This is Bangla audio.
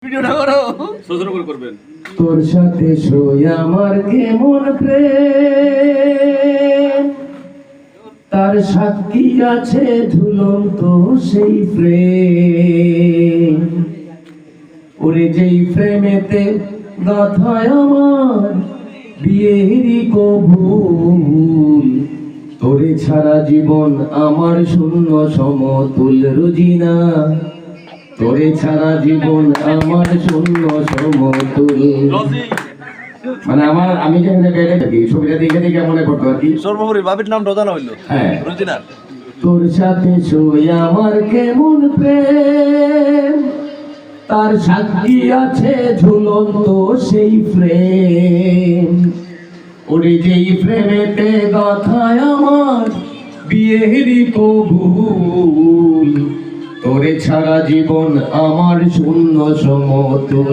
ভিডিওটা করো সজোর করে করবেন। তোর সাথে শুই আমার কেমন প্রেম, তার সাক্ষী আছে ঝুলন্ত সেই প্রেম। ওরে যেই প্রেমেতে গাথায় আমার বিয়েরই কবুল, তোরে ছাড়া জীবন আমার শূন্য সমতুল। রুজিনা, তোরে ছাড়া জীবন আমার শূন্য সমতুল। মানে আমি যেখানে বেড়ে থাকি ছবিটা দেখে দেখে মনে করতো আর কি। সর্বোপরি বাবির নাম রোজানা হইলো। হ্যাঁ, রুজিনা। তোর সাথে শুই আমার কেমন প্রেম, তার সাক্ষী আছে ঝুলন্ত সেই প্রেম। ওরে যেই প্রেমেতে গাথায় আমার বিয়েরই কবুল, তোরে ছাড়া জীবন আমার শূন্য সমতুল।